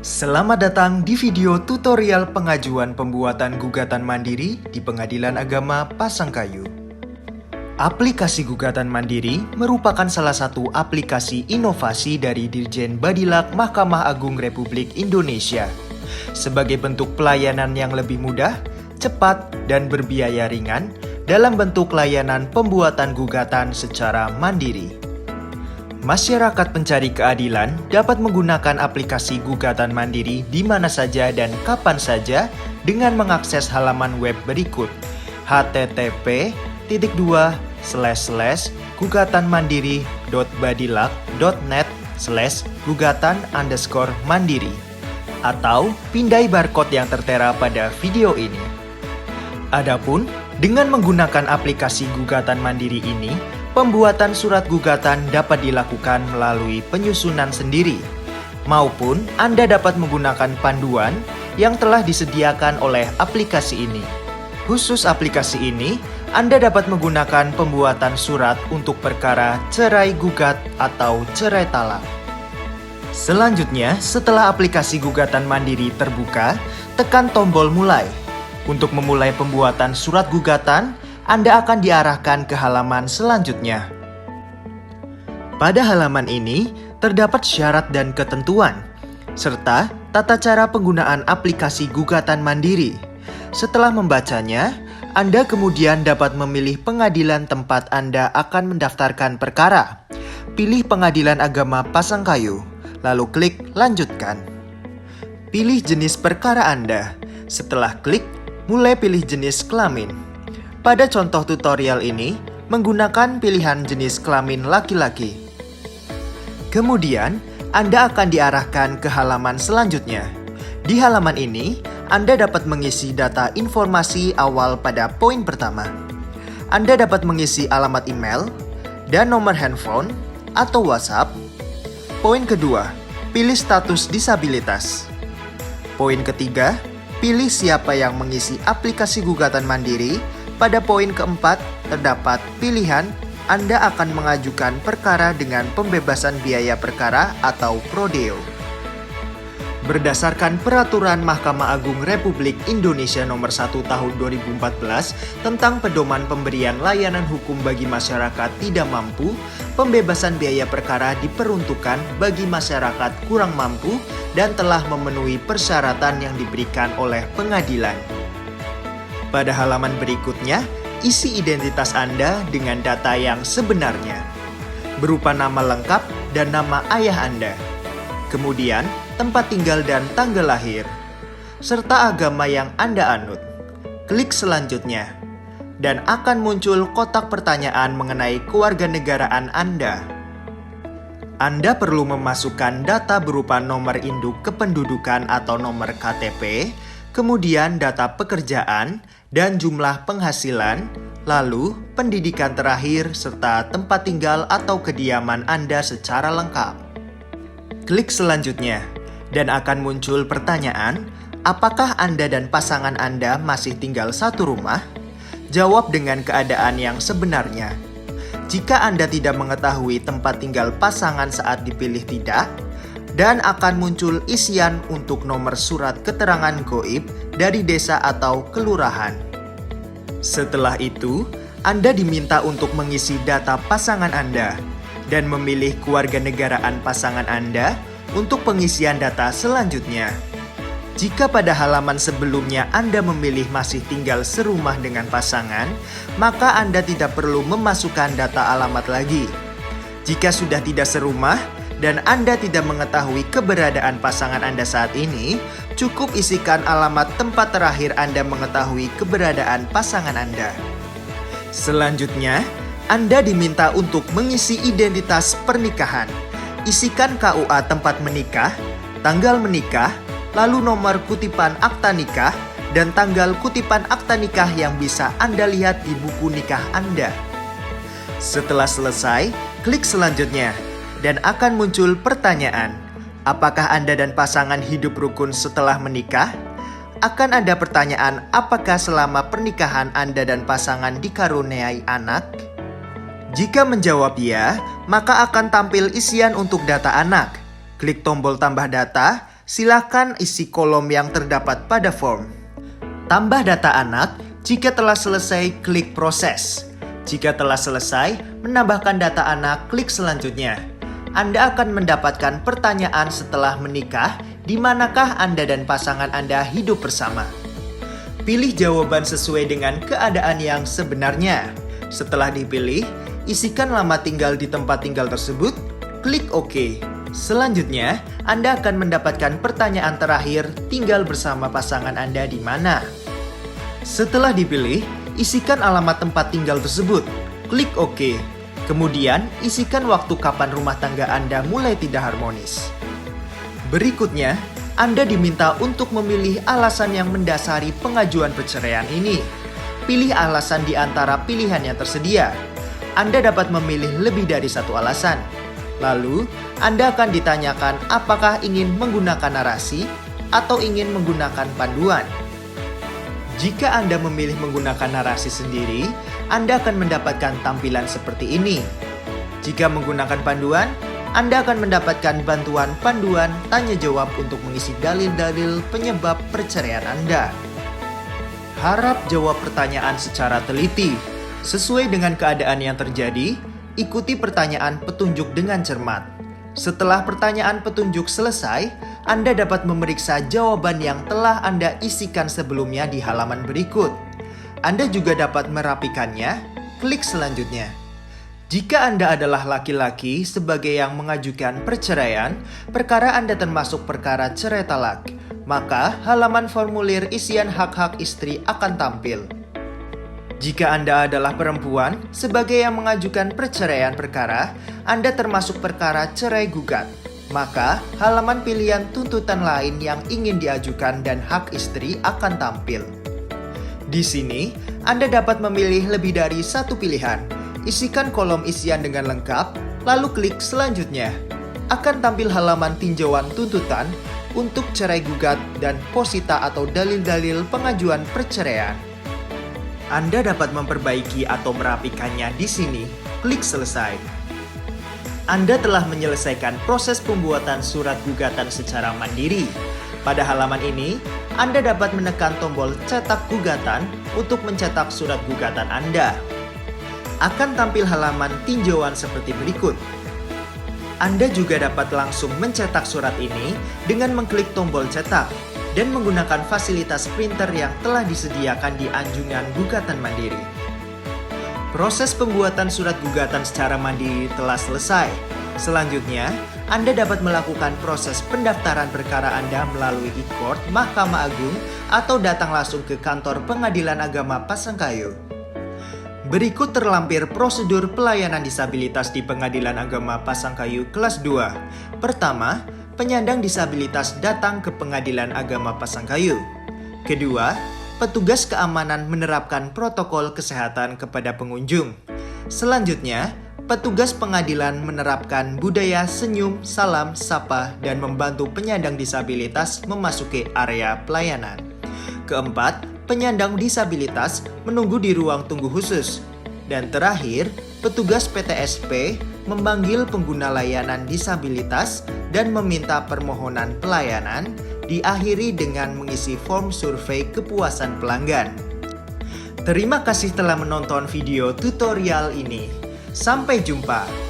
Selamat datang di video tutorial pengajuan pembuatan gugatan mandiri di Pengadilan Agama Pasangkayu. Aplikasi gugatan mandiri merupakan salah satu aplikasi inovasi dari Dirjen Badilak Mahkamah Agung Republik Indonesia sebagai bentuk pelayanan yang lebih mudah, cepat, dan berbiaya ringan dalam bentuk layanan pembuatan gugatan secara mandiri. Masyarakat pencari keadilan dapat menggunakan aplikasi gugatan mandiri di mana saja dan kapan saja dengan mengakses halaman web berikut: http://gugatanmandiri.badilak.net/gugatan_mandiri atau pindai barcode yang tertera pada video ini. Adapun dengan menggunakan aplikasi gugatan mandiri ini, pembuatan surat gugatan dapat dilakukan melalui penyusunan sendiri, maupun Anda dapat menggunakan panduan yang telah disediakan oleh aplikasi ini. Khusus aplikasi ini, Anda dapat menggunakan pembuatan surat untuk perkara cerai gugat atau cerai talak. Selanjutnya, setelah aplikasi gugatan mandiri terbuka, tekan tombol mulai. Untuk memulai pembuatan surat gugatan, Anda akan diarahkan ke halaman selanjutnya. Pada halaman ini, terdapat syarat dan ketentuan, serta tata cara penggunaan aplikasi gugatan mandiri. Setelah membacanya, Anda kemudian dapat memilih pengadilan tempat Anda akan mendaftarkan perkara. Pilih Pengadilan Agama Pasangkayu, lalu klik Lanjutkan. Pilih jenis perkara Anda. Setelah klik, mulai pilih jenis kelamin. Pada contoh tutorial ini, menggunakan pilihan jenis kelamin laki-laki. Kemudian, Anda akan diarahkan ke halaman selanjutnya. Di halaman ini, Anda dapat mengisi data informasi awal pada poin pertama. Anda dapat mengisi alamat email dan nomor handphone atau WhatsApp. Poin kedua, pilih status disabilitas. Poin ketiga, pilih siapa yang mengisi aplikasi gugatan mandiri. Pada poin keempat, terdapat pilihan Anda akan mengajukan perkara dengan pembebasan biaya perkara atau prodeo. Berdasarkan Peraturan Mahkamah Agung Republik Indonesia Nomor 1 Tahun 2014 tentang pedoman pemberian layanan hukum bagi masyarakat tidak mampu, pembebasan biaya perkara diperuntukkan bagi masyarakat kurang mampu dan telah memenuhi persyaratan yang diberikan oleh pengadilan. Pada halaman berikutnya, isi identitas Anda dengan data yang sebenarnya, berupa nama lengkap dan nama ayah Anda. Kemudian, tempat tinggal dan tanggal lahir, serta agama yang Anda anut. Klik selanjutnya, dan akan muncul kotak pertanyaan mengenai kewarganegaraan Anda. Anda perlu memasukkan data berupa nomor induk kependudukan atau nomor KTP, kemudian data pekerjaan dan jumlah penghasilan, lalu pendidikan terakhir serta tempat tinggal atau kediaman Anda secara lengkap. Klik selanjutnya, dan akan muncul pertanyaan, apakah Anda dan pasangan Anda masih tinggal satu rumah? Jawab dengan keadaan yang sebenarnya. Jika Anda tidak mengetahui tempat tinggal pasangan saat dipilih tidak, dan akan muncul isian untuk nomor surat keterangan gaib dari desa atau kelurahan. Setelah itu, Anda diminta untuk mengisi data pasangan Anda dan memilih kewarganegaraan pasangan Anda untuk pengisian data selanjutnya. Jika pada halaman sebelumnya Anda memilih masih tinggal serumah dengan pasangan, maka Anda tidak perlu memasukkan data alamat lagi. Jika sudah tidak serumah, dan Anda tidak mengetahui keberadaan pasangan Anda saat ini, cukup isikan alamat tempat terakhir Anda mengetahui keberadaan pasangan Anda. Selanjutnya, Anda diminta untuk mengisi identitas pernikahan. Isikan KUA tempat menikah, tanggal menikah, lalu nomor kutipan akta nikah, dan tanggal kutipan akta nikah yang bisa Anda lihat di buku nikah Anda. Setelah selesai, klik selanjutnya. Dan akan muncul pertanyaan, apakah Anda dan pasangan hidup rukun setelah menikah? Akan ada pertanyaan, apakah selama pernikahan Anda dan pasangan dikaruniai anak? Jika menjawab ya, maka akan tampil isian untuk data anak. Klik tombol tambah data, Silakan isi kolom yang terdapat pada form. Tambah data anak. Jika telah selesai, klik proses. Jika telah selesai, menambahkan data anak, klik selanjutnya. Anda akan mendapatkan pertanyaan setelah menikah, di manakah Anda dan pasangan Anda hidup bersama. Pilih jawaban sesuai dengan keadaan yang sebenarnya. Setelah dipilih, isikan lama tinggal di tempat tinggal tersebut, klik OK. Selanjutnya, Anda akan mendapatkan pertanyaan terakhir, tinggal bersama pasangan Anda di mana. Setelah dipilih, isikan alamat tempat tinggal tersebut, klik OK. Kemudian, isikan waktu kapan rumah tangga Anda mulai tidak harmonis. Berikutnya, Anda diminta untuk memilih alasan yang mendasari pengajuan perceraian ini. Pilih alasan di antara pilihan yang tersedia. Anda dapat memilih lebih dari satu alasan. Lalu, Anda akan ditanyakan apakah ingin menggunakan narasi atau ingin menggunakan panduan. Jika Anda memilih menggunakan narasi sendiri, Anda akan mendapatkan tampilan seperti ini. Jika menggunakan panduan, Anda akan mendapatkan bantuan panduan tanya jawab untuk mengisi dalil-dalil penyebab perceraian Anda. Harap jawab pertanyaan secara teliti. Sesuai dengan keadaan yang terjadi, ikuti pertanyaan petunjuk dengan cermat. Setelah pertanyaan petunjuk selesai, Anda dapat memeriksa jawaban yang telah Anda isikan sebelumnya di halaman berikut. Anda juga dapat merapikannya, klik selanjutnya. Jika Anda adalah laki-laki sebagai yang mengajukan perceraian, perkara Anda termasuk perkara cerai talak, maka halaman formulir isian hak-hak istri akan tampil. Jika Anda adalah perempuan sebagai yang mengajukan perceraian perkara, Anda termasuk perkara cerai gugat, maka halaman pilihan tuntutan lain yang ingin diajukan dan hak istri akan tampil. Di sini, Anda dapat memilih lebih dari satu pilihan. Isikan kolom isian dengan lengkap, lalu klik selanjutnya. Akan tampil halaman tinjauan tuntutan untuk cerai gugat dan posita atau dalil-dalil pengajuan perceraian. Anda dapat memperbaiki atau merapikannya di sini, klik selesai. Anda telah menyelesaikan proses pembuatan surat gugatan secara mandiri. Pada halaman ini, Anda dapat menekan tombol cetak gugatan untuk mencetak surat gugatan Anda. Akan tampil halaman tinjauan seperti berikut. Anda juga dapat langsung mencetak surat ini dengan mengklik tombol cetak dan menggunakan fasilitas printer yang telah disediakan di anjungan gugatan mandiri. Proses pembuatan surat gugatan secara mandiri telah selesai. Selanjutnya, Anda dapat melakukan proses pendaftaran perkara Anda melalui e-court Mahkamah Agung atau datang langsung ke kantor Pengadilan Agama Pasangkayu. Berikut terlampir prosedur pelayanan disabilitas di Pengadilan Agama Pasangkayu kelas 2. Pertama, penyandang disabilitas datang ke Pengadilan Agama Pasangkayu. Kedua, petugas keamanan menerapkan protokol kesehatan kepada pengunjung. Selanjutnya, petugas pengadilan menerapkan budaya senyum, salam, sapa, dan membantu penyandang disabilitas memasuki area pelayanan. Keempat, penyandang disabilitas menunggu di ruang tunggu khusus. Dan terakhir, petugas PTSP memanggil pengguna layanan disabilitas dan meminta permohonan pelayanan, diakhiri dengan mengisi form survei kepuasan pelanggan. Terima kasih telah menonton video tutorial ini. Sampai jumpa.